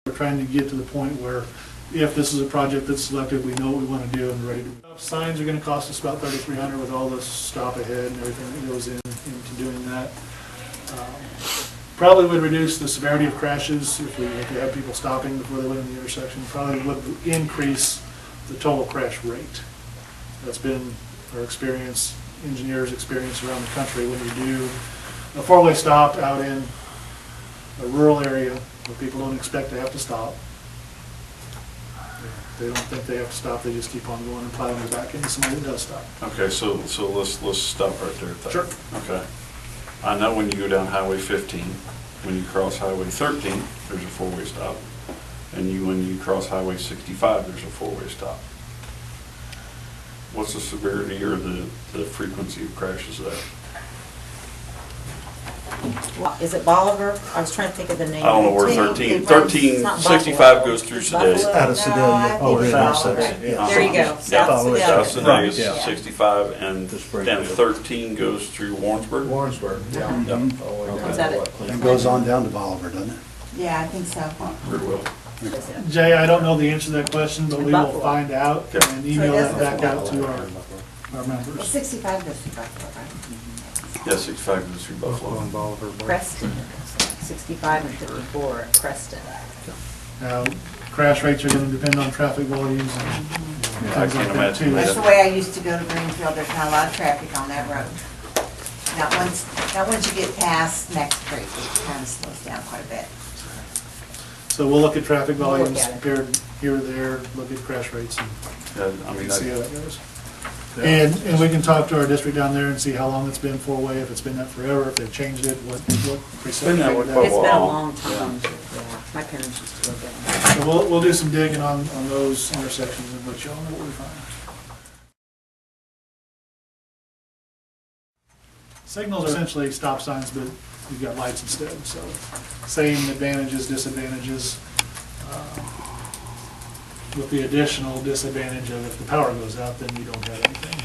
We're trying to get to the point where if this is a project that's selected, we know what we want to do and ready to go. Signs are going to cost us about $3,300 with all the stop ahead and everything that goes into doing that. Probably would reduce the severity of crashes if we have people stopping before they went in the intersection. Probably would increase the total crash rate. That's been our experience, engineers' experience around the country. When you do a four-way stop out in a rural area where people don't expect to have to stop, they don't think they have to stop, they just keep on going and plowing their back into somebody that does stop. Okay, so let's stop right there. Sure. Okay. I know when you go down Highway 15, when you cross Highway 13, there's a four-way stop. And when you cross Highway 65, there's a four-way stop. What's the severity or the frequency of crashes there? Is it Bolivar? I was trying to think of the name. I don't know where 65 goes through Sedalia. Out of Sedalia. Oh, there you go. Yeah, South Sedalia. South Sedalia is Yeah. 65, and then 13 goes through Warrensburg? Warrensburg, yeah. Is that it? It goes on down to Bolivar, doesn't it? Yeah, I think so. Very well. Jay, I don't know the answer to that question, but we will Buffalo. find out Okay. and email that back out to our Well, members. 65 goes to Buffalo, right? Yeah, 65 goes through Buffalo. Preston. 65 and 54 at Preston. Now, crash rates are going to depend on traffic volumes and I things can't like that imagine too. That's the way I used to go to Greenfield. There's not a lot of traffic on that road. Now once you get past Next Creek, it kind of slows down quite a bit. So we'll look at traffic We'll look volumes at it. compared here or there, look at crash rates and Yeah, I mean, see how that goes. And we can talk to our district down there and see how long it's been four-way, if it's been that forever, if they've changed it, what percent. been that way It's for a been a while. long time. Yeah, my parents used to live there. So we'll do some digging on those intersections and let y'all know what we find. Signals are essentially stop signs, but you've got lights instead, so same advantages, disadvantages, with the additional disadvantage of if the power goes out, then you don't have anything.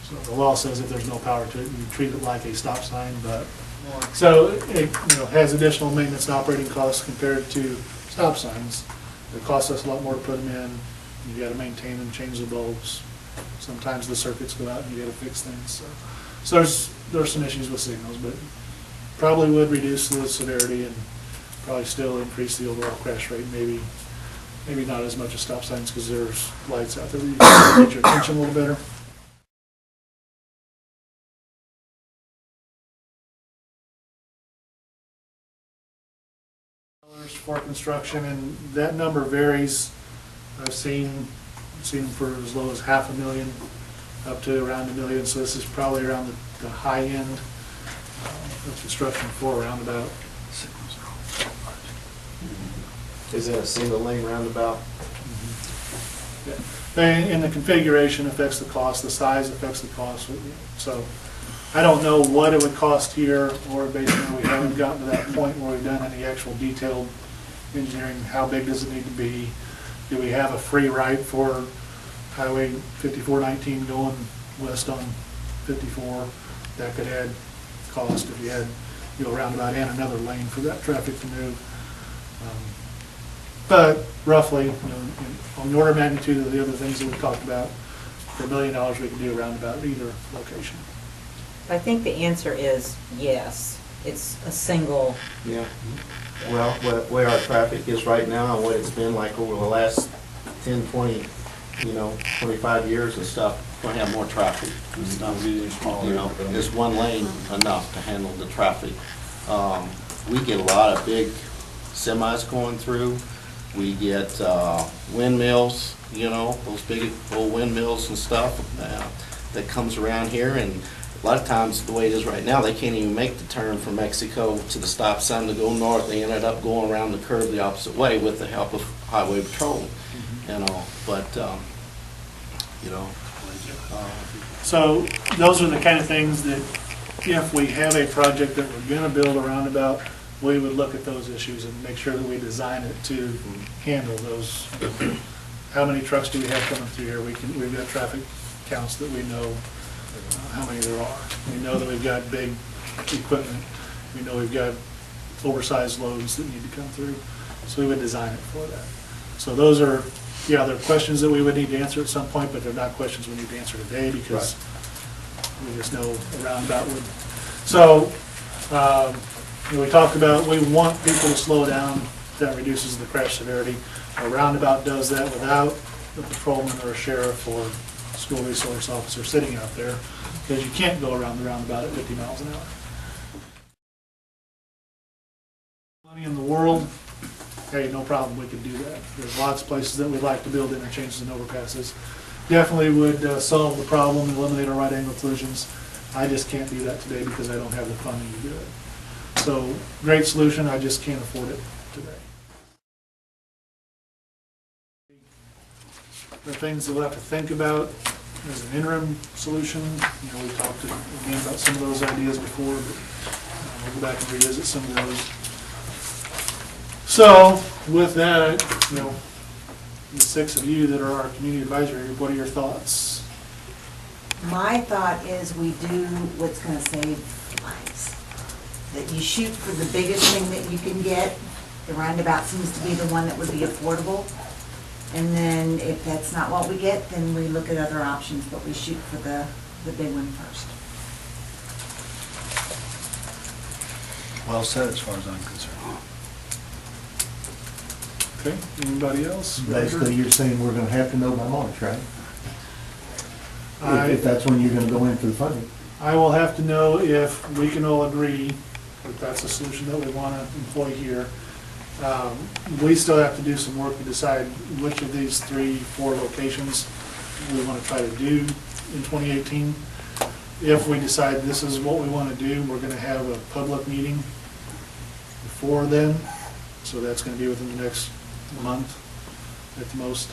So the law says if there's no power to it, you treat it like a stop sign, but, so it, has additional maintenance and operating costs compared to stop signs. It costs us a lot more to put them in. You gotta maintain them, change the bulbs. Sometimes the circuits go out and you gotta fix things, so there's some issues with signals, but probably would reduce the severity and probably still increase the overall crash rate, maybe not as much as stop signs because there's lights out there that you can get your attention a little better. For construction, and that number varies. I've seen them for as low as $500,000 up to around $1 million, so this is probably around the high end of construction for a roundabout. Is it a single lane roundabout? Yeah. And the configuration affects the cost, the size affects the cost, so I don't know what it would cost here, or based on we haven't gotten to that point where we've done any actual detailed engineering. How big does it need to be? Do we have a free right for Highway 5419 going west on 54? That could add cost if you had, roundabout and another lane for that traffic to move. But roughly, on the order of magnitude of the other things that we talked about, for $1 million we could do a roundabout at either location. I think the answer is yes. It's a single. Yeah. Well, where our traffic is right now and what it's been like over the last 10, 20, 25 years and stuff, we're gonna have more traffic and stuff. Is one lane enough to handle the traffic? We get a lot of big semis going through. We get windmills, those big old windmills and stuff that comes around here, and a lot of times the way it is right now, they can't even make the turn from Mexico to the stop sign to go north. They ended up going around the curve the opposite way with the help of Highway Patrol, So those are the kind of things that if we have a project that we're going to build a roundabout, we would look at those issues and make sure that we design it to handle those. How many trucks do we have coming through here? We've got traffic counts that we know how many there are. We know that we've got big equipment. We know we've got oversized loads that need to come through. So we would design it for that. So those are, yeah, they're questions that we would need to answer at some point, but they're not questions we need to answer today because we just know a roundabout would. So, we talked about, we want people to slow down. That reduces the crash severity. A roundabout does that without a patrolman or a sheriff or school resource officer sitting out there, because you can't go around the roundabout at 50 miles an hour. Money in the world, hey, no problem, we could do that. There's lots of places that we'd like to build interchanges and overpasses. Definitely would solve the problem, eliminate our right angle collisions. I just can't do that today because I don't have the funding to do it. So, great solution, I just can't afford it today. There are things that we'll have to think about as an interim solution. You know, we talked again about some of those ideas before, but we'll go back and revisit some of those. So, with that, you know, the 6 of you that are our community advisory group, what are your thoughts? My thought is we do what's gonna save lives. That you shoot for the biggest thing that you can get. The roundabout seems to be the one that would be affordable. And then if that's not what we get, then we look at other options, but we shoot for the big one first. Well said, as far as I'm concerned. Okay, anybody else? Basically, you're saying we're gonna have to know by March, right? If I that's when you're gonna go in for the funding. will have to know if we can all agree that that's a solution that we want to employ here. We still have to do some work to decide which of these 3-4 locations we want to try to do in 2018. If we decide this is what we want to do, we're going to have a public meeting before then. So that's going to be within the next month at the most.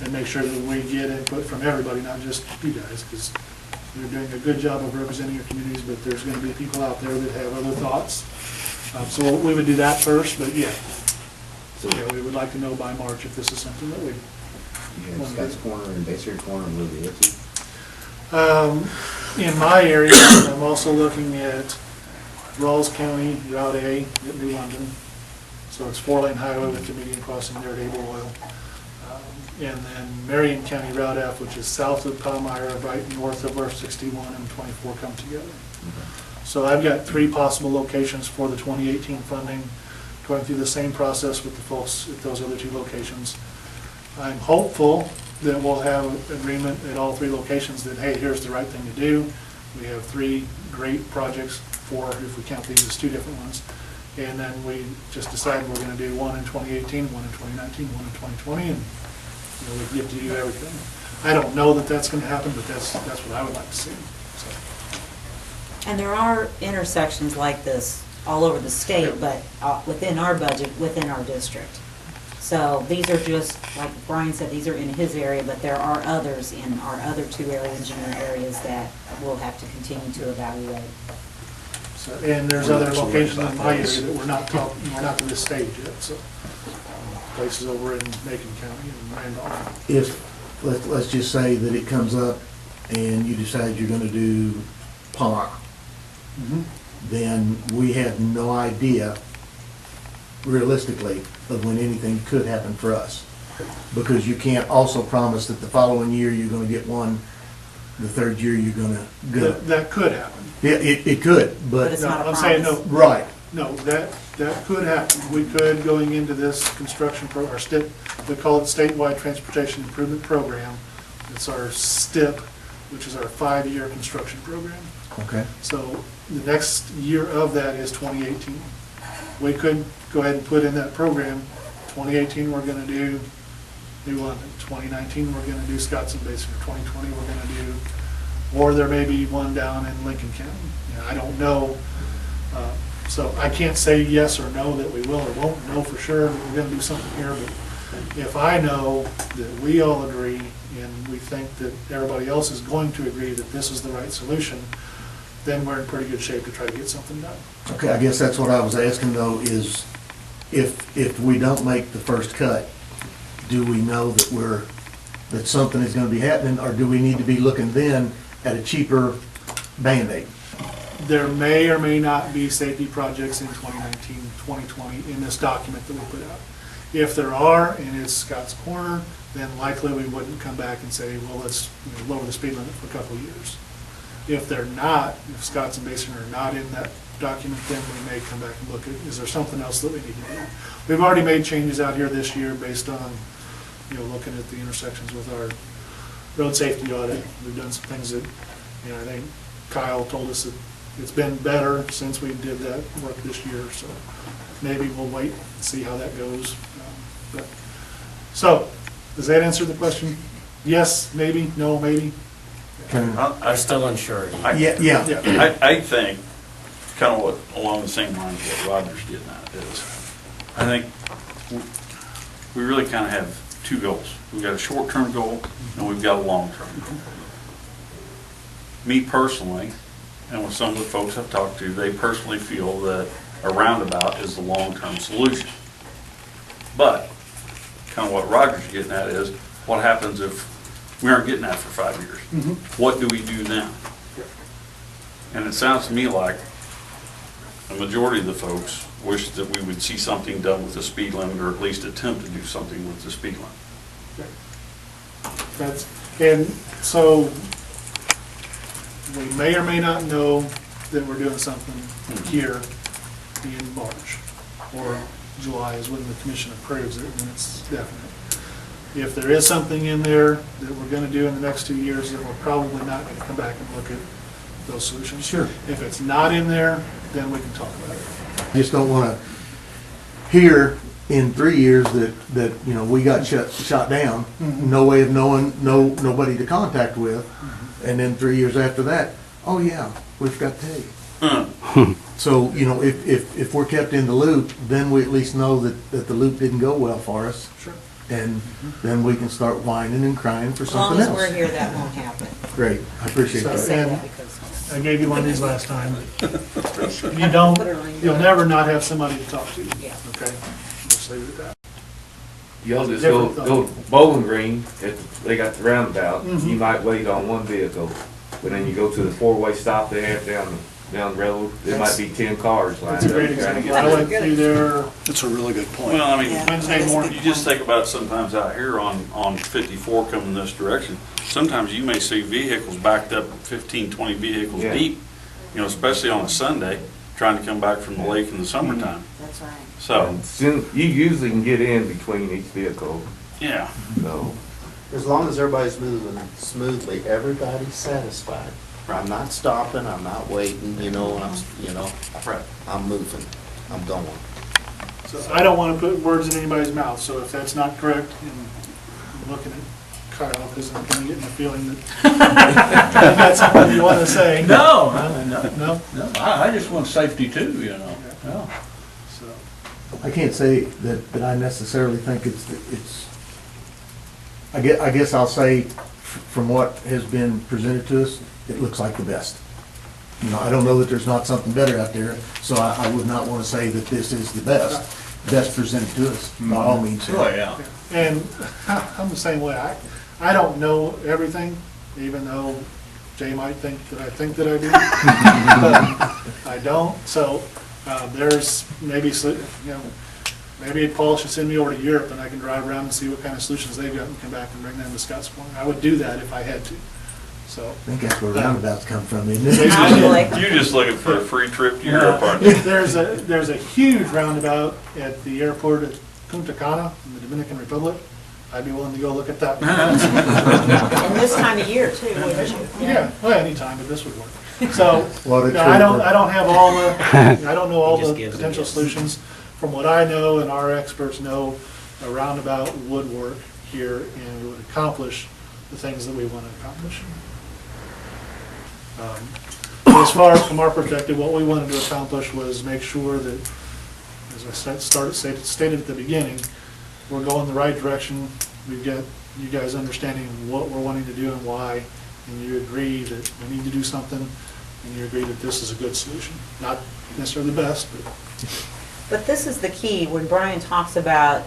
And make sure that we get input from everybody, not just you guys, because you're doing a good job of representing your communities, but there's going to be people out there that have other thoughts. So we would do that first, but yeah. So yeah, we would like to know by March if this is something that we. You have ScottsCorner and Bassinger and really iffy. In my area, I'm also looking at Rawls County, Route A at New London. So it's 4-lane highway with the median crossing there at Able Oil. And then Marion County Route F, which is south of Palmyra, right north of where 61 and 24 come together. So I've got 3 possible locations for the 2018 funding, going through the same process with the folks at those other 2 locations. I'm hopeful that we'll have agreement at all 3 locations that, hey, here's the right thing to do. We have 3 great projects, 4 if we count these as 2 different ones. And then we just decide we're going to do 1 in 2018, 1 in 2019, 1 in 2020, and you know, we get to do everything. I don't know that that's going to happen, but that's what I would like to see. So. And there are intersections like this all over the state, but within our budget, within our district. So these are just, like Brian said, these are in his area, but there are others in our other 2 area engineer areas that we'll have to continue to evaluate. So, and there's other locations in my area that we're not to this stage yet. So places over in Macon County and Randolph. If, let's just say that it comes up and you decide you're gonna do Palmyra, then we have no idea realistically of when anything could happen for us. Because you can't also promise that the following year you're gonna get one, the 3rd year you're gonna go. That could happen. Yeah, it could, But but, it's No, not a I'm saying promise. no. right. No, that could happen. We could, going into this construction program, we call it Statewide Transportation Improvement Program. It's our STIP, which is our 5-year construction program. Okay. So the next year of that is 2018. We could go ahead and put in that program, 2018 we're going to do New London, 2019 we're going to do Scotts and Bassinger, 2020 we're going to do, or there may be one down in Lincoln County. You know, I don't know. So I can't say yes or no that we will or won't know for sure that we're going to do something here, but if I know that we all agree and we think that everybody else is going to agree that this is the right solution, then we're in pretty good shape to try to get something done. Okay, I guess that's what I was asking though, is if we don't make the first cut, do we know that something is gonna be happening, or do we need to be looking then at a cheaper Band-Aid? there may or may not be safety projects in 2019, 2020 in this document that we put out. If there are, and it's Scott's Corner, then likely we wouldn't come back and say, well, let's lower the speed limit for a couple of years. If they're not, if Scott's and Bassinger are not in that document, then we may come back and look at, is there something else that we need to do? We've already made changes out here this year based on, looking at the intersections with our road safety audit. We've done some things that, I think Kyle told us that it's been better since we did that work this year, so maybe we'll wait and see how that goes. So, does that answer the question? Yes, maybe, no, maybe? I'm still unsure. Yeah. I think, kind of along the same lines of what Roger's getting at is, I think we really kind of have two goals. We've got a short-term goal and we've got a long-term goal. Me personally, and with some of the folks I've talked to, they personally feel that a roundabout is the long-term solution. But, kind of what Roger's getting at is, what happens if we aren't getting that for 5 years? What do we do now? And it sounds to me like a majority of the folks wish that we would see something done with the speed limit, or at least attempt to do something with the speed limit. And so, we may or may not know that we're doing something here in March, or July is when the commission approves it, and it's definite. If there is something in there that we're going to do in the next 2 years, then we're probably not going to come back and look at those solutions. Sure. If it's not in there, then we can talk about it. Just don't want to hear in 3 years that we got shot down, no way of knowing, nobody to contact with, and then 3 years after that, oh yeah, we forgot to tell you. So, if we're kept in the loop, then we at least know that the loop didn't go well for us. Sure. And then we can start whining and crying for As long something as we're else. here, that won't happen. Great, I appreciate So- I that. say And- that because I gave you one of these last time. You'll never not have somebody to talk to. Yeah. Okay? Just leave it at that. Y'all just Different go thought. Bowling Green, they got the roundabout, Mhm. you might wait on one vehicle, but then you go to the four-way stop they have down the road, there might be 10 cars lined That's up. a great trying to example. get I went through there That's a really good point. Well, I mean, Yeah. Wednesday morning. you just think about sometimes out here on 54 coming this direction, sometimes you may see vehicles backed up 15, 20 vehicles Yeah. deep, especially on a Sunday, trying to come back from the lake in the summertime. That's right. So, You usually can get in between each vehicle, yeah. so. As long as everybody's moving smoothly, everybody's satisfied. I'm not stopping, I'm not waiting, I'm moving, I'm going. So I don't want to put words in anybody's mouth, so if that's not correct, and I'm looking at Kyle, because I'm kind of getting the feeling that you got something you want to say. No, No? I just want safety too, Yeah. So, I can't say that I necessarily think it's, I guess I'll say, from what has been presented to us, it looks like the best. I don't know that there's not something better out there, so I would not want to say that this is the best presented to us, by all means. Oh, yeah. and I'm the same way. I don't know everything, even though Jay might think that I do. But I don't, so there's maybe, maybe Paul should send me over to Europe and I can drive around and see what kind of solutions they've got and come back and bring them to ScottsCorner. I would do that if I had to, so. I think that's where roundabouts come from, isn't it? Probably. You're just looking for a free trip to Europe, aren't There's a huge roundabout at the airport at Punta Cana in the Dominican Republic. I'd be willing to go look at that. And this time of year too, wouldn't you? Yeah, well, anytime, but this would work. So, What a no, I don't trooper. have all the, I don't know all He just the gives it potential a yes. solutions. From what I know and our experts know, a roundabout would work here and would accomplish the things that we want to accomplish. As far as from our perspective, what we wanted to accomplish was make sure that, as I stated at the beginning, we're going the right direction. We've got you guys understanding what we're wanting to do and why, and you agree that we need to do something, and you agree that this is a good solution. Not necessarily the best, but But this is the key, when Brian talks about,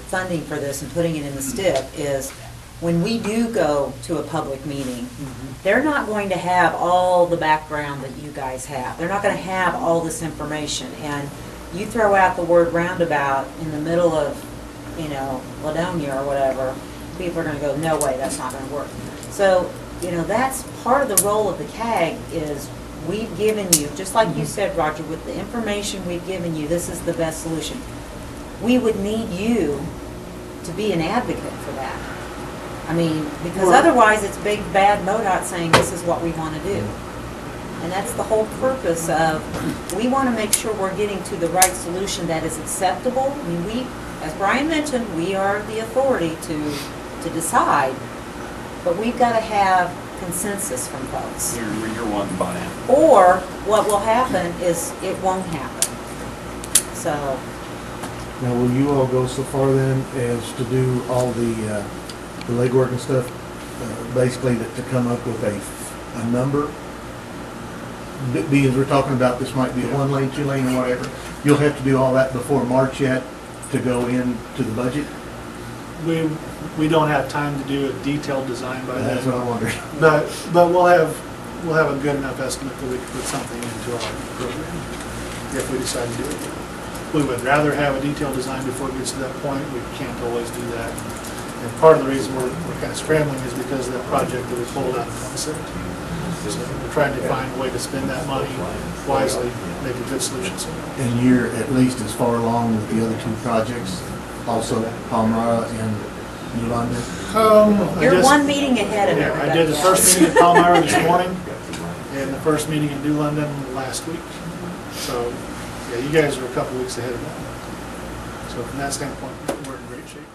funding for this and putting it in the STIP, is when we do go to a public meeting, they're not going to have all the background that you guys have. They're not going to have all this information. And you throw out the word roundabout in the middle of, you know, Ladonia or whatever, people are going to go, no way, that's not going to work. So, you know, that's part of the role of the CAG is we've given you, just like you said, Roger, with the information we've given you, this is the best solution. We would need you to be an advocate for that. I mean, because otherwise it's big bad MoDOT saying this is what we want to do. And that's the whole purpose of, we want to make sure we're getting to the right solution that is acceptable. I mean, we, as Brian mentioned, we are the authority to decide, but we've got to have consensus from folks. You're one buy-in. Or what will happen is it won't happen. So, Now, will you all go so far then as to do all the legwork and stuff, basically to come up with a number? Because we're talking about this might be a 1 lane, 2 lane, or whatever. You'll have to do all that before March yet to go into the budget? We don't have time to do a detailed design by then. That's what I wondered. But we'll have a good enough estimate that we can put something into our program if we decide to do it. We would rather have a detailed design before it gets to that point. We can't always do that. And part of the reason we're kind of scrambling is because of that project that we pulled out in 2017. So we're trying to find a way to spend that money wisely, make a good solution. And you're at least as far along with the other 2 projects, also Palmyra and New London? you're one meeting ahead of Yeah, everybody. I did the first meeting at Palmyra this morning, and the first meeting in New London last week. So, yeah, you guys are a couple weeks ahead of that. So from that standpoint, we're in great shape.